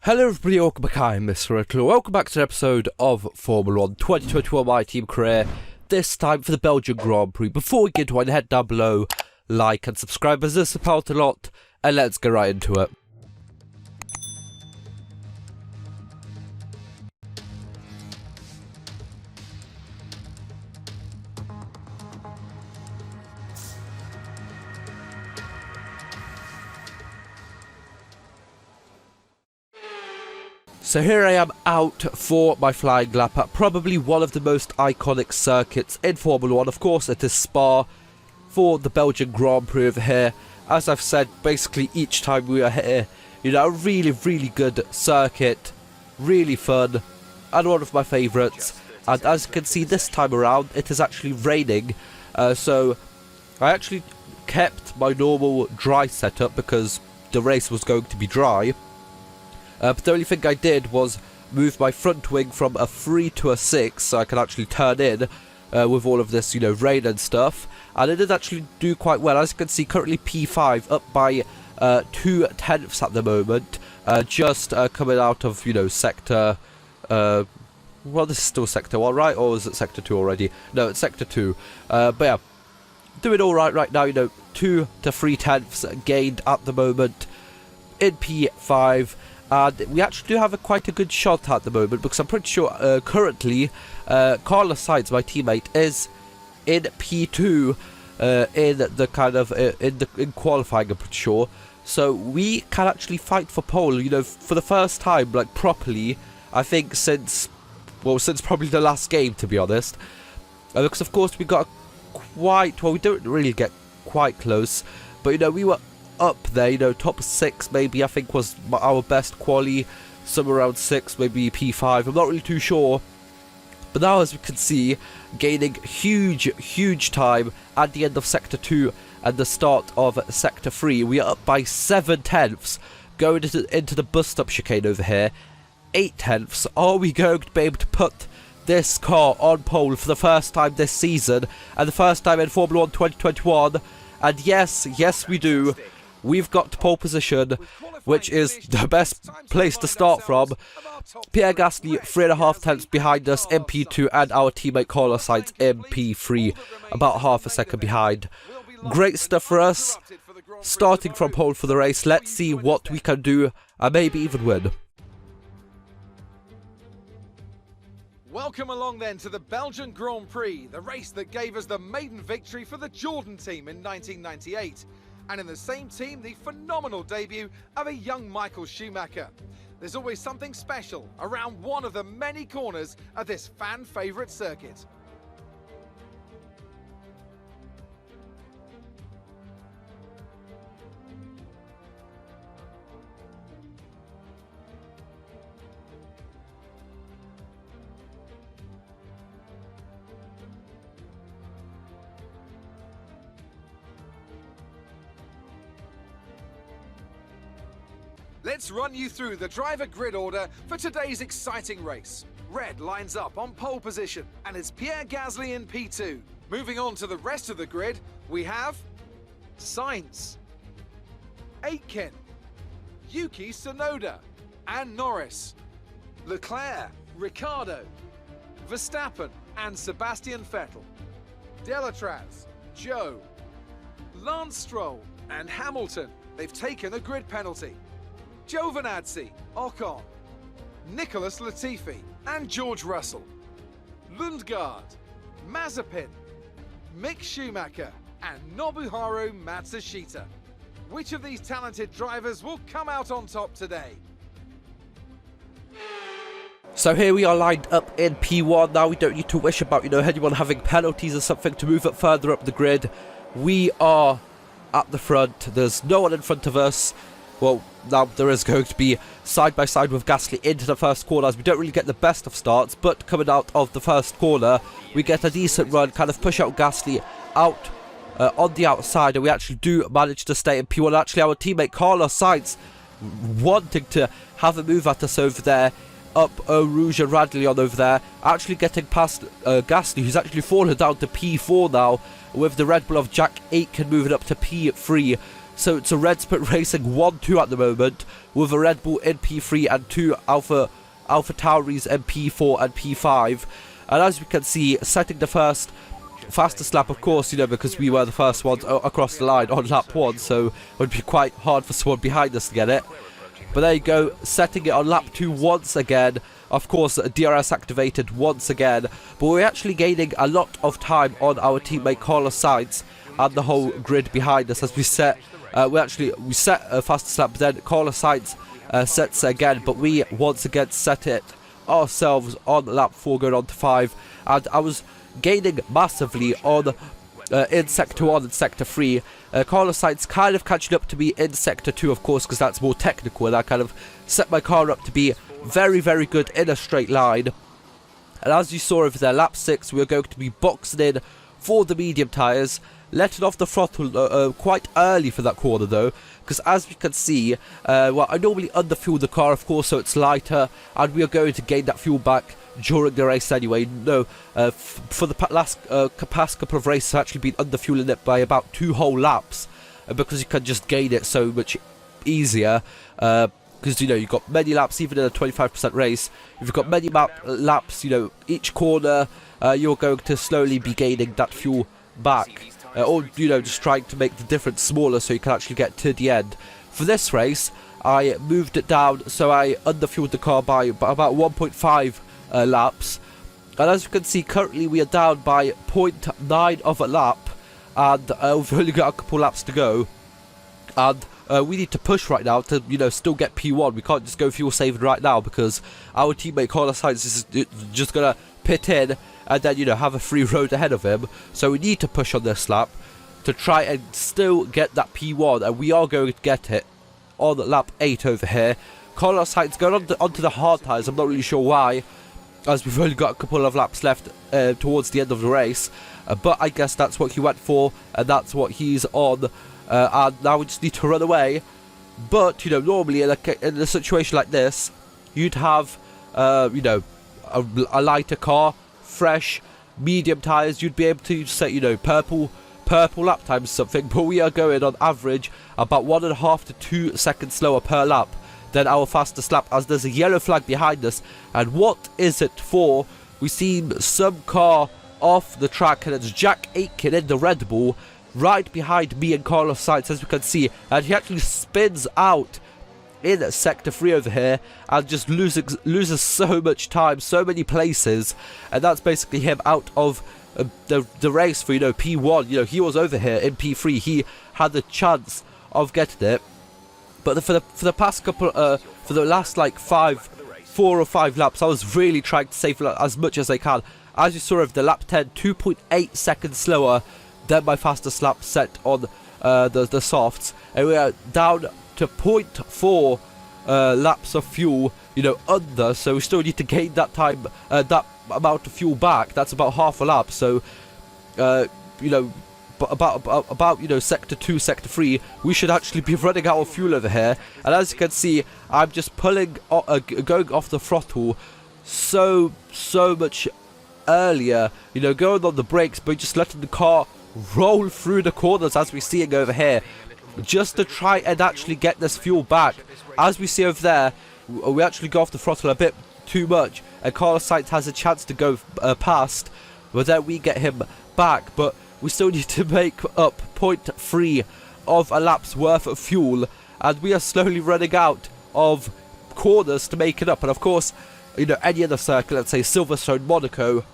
Hello everybody, welcome back. I'm MrRedClaw. Welcome back to an episode of Formula 1 2021 My Team Career. This time for the Belgian Grand Prix. Before we get into it, head down below, like and subscribe as this helps a lot, and let's get right into it. So here I am out for my flying lap at probably one of the most iconic circuits in Formula 1. Of course, it is Spa for the Belgian Grand Prix over here. As I've said, basically each time we are here, you know, a really good circuit, really fun, and one of my favourites. And as you can see this time around, it is actually raining, so I actually kept my normal dry setup because the race was going to be dry. But the only thing I did was move my front wing from a 3 to a 6 so I can actually turn in with all of this, you know, rain and stuff. And it did actually do quite well. As you can see, currently P5 up by 2/10 at the moment. Just coming out of, you know, sector... well, this is still sector 1, right? Or is it sector 2 already? No, it's sector 2. But yeah, doing alright right now, you know, 2 to 3/10 gained at the moment in P5. And we actually do have quite a good shot at the moment because I'm pretty sure currently Carlos Sainz, my teammate, is in P2 in the kind of in qualifying, I'm pretty sure. So we can actually fight for pole, you know, for the first time, like properly, I think since probably the last game, to be honest. Because of course we got quite, well, we don't really get quite close, but you know, we were up there, you know, top 6 maybe I think was our best quali, somewhere around 6, maybe P5, I'm not really too sure. But now, as we can see, gaining huge time at the end of sector 2 and the start of sector 3. We are up by 7/10, going into the bus stop chicane over here. 8/10. Are we going to be able to put this car on pole for the first time this season and the first time in Formula 1 2021? And yes we do. We've got pole position, which is the best place to start from. Pierre Gasly 3.5 behind us in P2, and our teammate Carlos Sainz in P3, about half a second behind. Great stuff for us. Starting from pole for the race, let's see what we can do and maybe even win. Welcome along then to the Belgian Grand Prix, the race that gave us the maiden victory for the Jordan team in 1998. And in the same team, the phenomenal debut of a young Michael Schumacher. There's always something special around one of the many corners of this fan-favourite circuit. Let's run you through the driver grid order for today's exciting race. Red lines up on pole position, and it's Pierre Gasly in P2. Moving on to the rest of the grid, we have Sainz, Aitken, Yuki Tsunoda, and Norris, Leclerc, Ricciardo, Verstappen, and Sebastian Vettel, Delatraz, Joe, Lance Stroll, and Hamilton. They've taken a grid penalty. Giovinazzi, Ocon, Nicholas Latifi, and George Russell, Lundgaard, Mazepin, Mick Schumacher, and Nobuharu Matsushita. Which of these talented drivers will come out on top today? So here we are lined up in P1. Now we don't need to wish about, you know, anyone having penalties or something to move up further up the grid. We are at the front. There's no one in front of us. Well, now there is going to be side by side with Gasly into the first corner, as we don't really get the best of starts, but coming out of the first corner we get a decent run, kind of push out Gasly out on the outside, and we actually do manage to stay in P1. Actually, our teammate Carlos Sainz wanting to have a move at us over there, up Rouge and Radley on over there, actually getting past Gasly, who's actually fallen down to P4 now, with the Red Bull of Jack Aitken moving up to P3. So it's a Red Split Racing 1-2 at the moment, with a Red Bull in P3 and 2 Alpha Tauris in P4 and P5. And as we can see, setting the first fastest lap, of course, you know, because we were the first ones across the line on lap 1, so it would be quite hard for someone behind us to get it. But there you go, setting it on lap 2 once again. Of course, DRS activated once again, but we're actually gaining a lot of time on our teammate Carlos Sainz and the whole grid behind us as we set. We set a fastest lap, but then Carlos Sainz sets it again, but we once again set it ourselves on lap 4 going on to 5, and I was gaining massively on in Sector 1 and Sector 3. Carlos Sainz kind of catching up to me in Sector 2, of course, because that's more technical, and I kind of set my car up to be very, very good in a straight line. And as you saw over there, lap 6, we are going to be boxing in for the medium tyres, letting off the throttle quite early for that corner though, because as we can see, well, I normally underfuel the car, of course, so it's lighter, and we are going to gain that fuel back during the race anyway. No, for the past couple of races, I've actually been underfueling it by about 2 whole laps, because you can just gain it so much easier, because, you know, you've got many laps, even in a 25% race, if you've got many laps, you know, each corner, you're going to slowly be gaining that fuel back, or, you know, just trying to make the difference smaller so you can actually get to the end. For this race, I moved it down, so I underfueled the car by about 1.5 laps, and as you can see, currently we are down by 0.9 of a lap, and we've only got a couple laps to go, and we need to push right now to, you know, still get P1. We can't just go fuel saving right now, because our teammate Carlos Sainz is just gonna pit in and then, you know, have a free road ahead of him. So we need to push on this lap to try and still get that P1, and we are going to get it on lap 8 over here. Carlos Sainz going onto the hard tyres. I'm not really sure why, as we've only got a couple of laps left towards the end of the race, but I guess that's what he went for, and that's what he's on, and now we just need to run away. But, you know, normally in a situation like this, you'd have, you know, a lighter car, fresh, medium tyres, you'd be able to set, you know, purple lap times something, but we are going on average about 1.5 to 2 seconds slower per lap than our fastest lap, as there's a yellow flag behind us. And what is it for? We see some car off the track, and it's Jack Aitken in the Red Bull right behind me and Carlos Sainz, as we can see, and he actually spins out in Sector 3 over here and just loses so much time, so many places, and that's basically him out of the race for, you know, P1. You know, he was over here in P3, he had the chance of getting it, but for the past couple, for the last like 4 or 5 laps, I was really trying to save as much as I can. As you saw over the lap 10, 2.8 seconds slower than my fastest lap set on the softs, and we are down to 0.4 laps of fuel, you know, under, so we still need to gain that time, that amount of fuel back. That's about half a lap, so you know, about you know, Sector 2, Sector 3, we should actually be running out of fuel over here. And as you can see, I'm just pulling going off the throttle so much earlier, you know, going on the brakes, but just letting the car roll through the corners, as we're seeing over here, just to try and actually get this fuel back. As we see over there, we actually go off the throttle a bit too much, and Carlos Sainz has a chance to go past, but then we get him back, but we still need to make up 0.3 of a lap's worth of fuel, and we are slowly running out of corners to make it up. And of course, you know, any other circuit, let's say Silverstone, Monaco,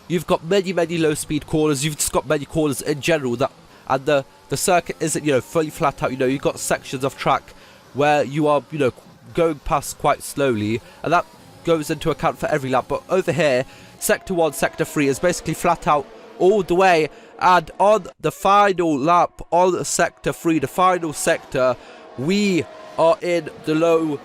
you've got many low speed corners, you've just got many corners in general, that, and the circuit isn't, you know, fully flat out. You know, you've got sections of track where you are, you know, going past quite slowly, and that goes into account for every lap. But over here, Sector 1, Sector 3 is basically flat out all the way, and on the final lap on Sector 3, the final sector, we are in the low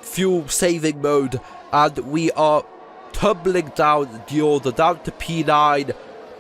fuel saving mode, and we are tumbling down the order, down to P9,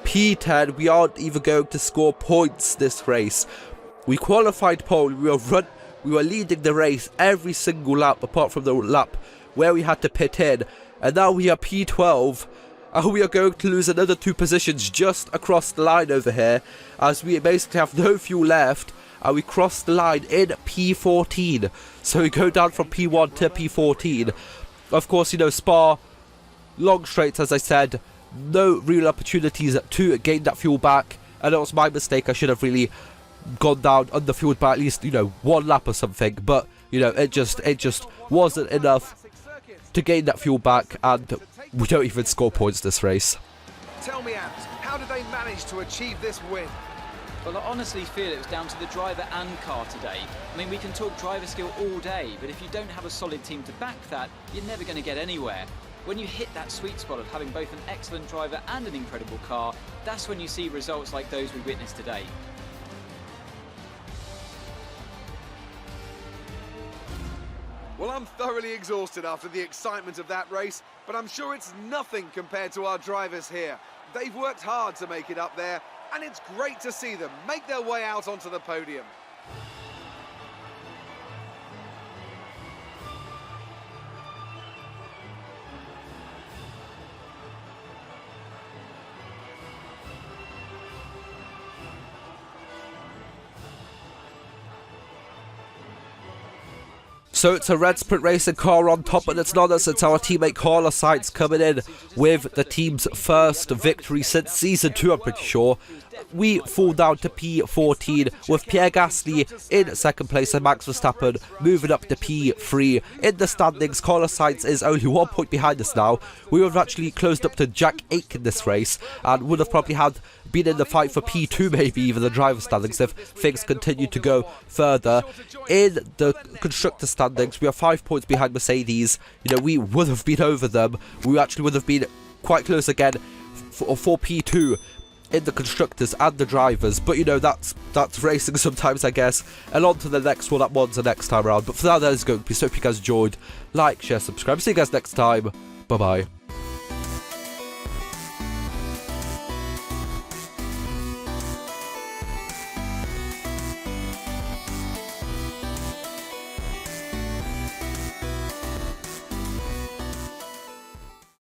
P10. We aren't even going to score points this race. We qualified pole, we were leading the race every single lap apart from the lap where we had to pit in, and now we are P12, and we are going to lose another 2 positions just across the line over here, as we basically have no fuel left, and we cross the line in P14. So we go down from P1 to P14. Of course, you know, Spa, long straights, as I said, no real opportunities to gain that fuel back, and it was my mistake. I should have really gone down underfueled by at least, you know, 1 lap or something, but, you know, it just wasn't enough to gain that fuel back, and we don't even score points this race. Tell me, Ant, how did they manage to achieve this win? Well, I honestly feel it was down to the driver and car today. I mean, we can talk driver skill all day, but if you don't have a solid team to back that, you're never going to get anywhere. When you hit that sweet spot of having both an excellent driver and an incredible car, that's when you see results like those we witnessed today. Well, I'm thoroughly exhausted after the excitement of that race, but I'm sure it's nothing compared to our drivers here. They've worked hard to make it up there, and it's great to see them make their way out onto the podium. So it's a Red Sprint Racing car on top, and it's not us, it's our teammate Carlos Sainz coming in with the team's first victory since Season 2, I'm pretty sure. We fall down to P14 with Pierre Gasly in second place and Max Verstappen moving up to P3. In the standings, Carlos Sainz is only 1 point behind us now. We would have actually closed up to Jack 8 in this race and would have probably been in the fight for P2, maybe even the driver standings, if things continue to go further. In the constructor standings, we are 5 points behind Mercedes. You know, we would have been over them. We actually would have been quite close again for P2 in the constructors and the drivers, but you know, that's racing sometimes, I guess. And on to the next one, that one's the next time around. But for now, that is going to be. So hope you guys enjoyed. Like, share, subscribe. See you guys next time. Bye bye.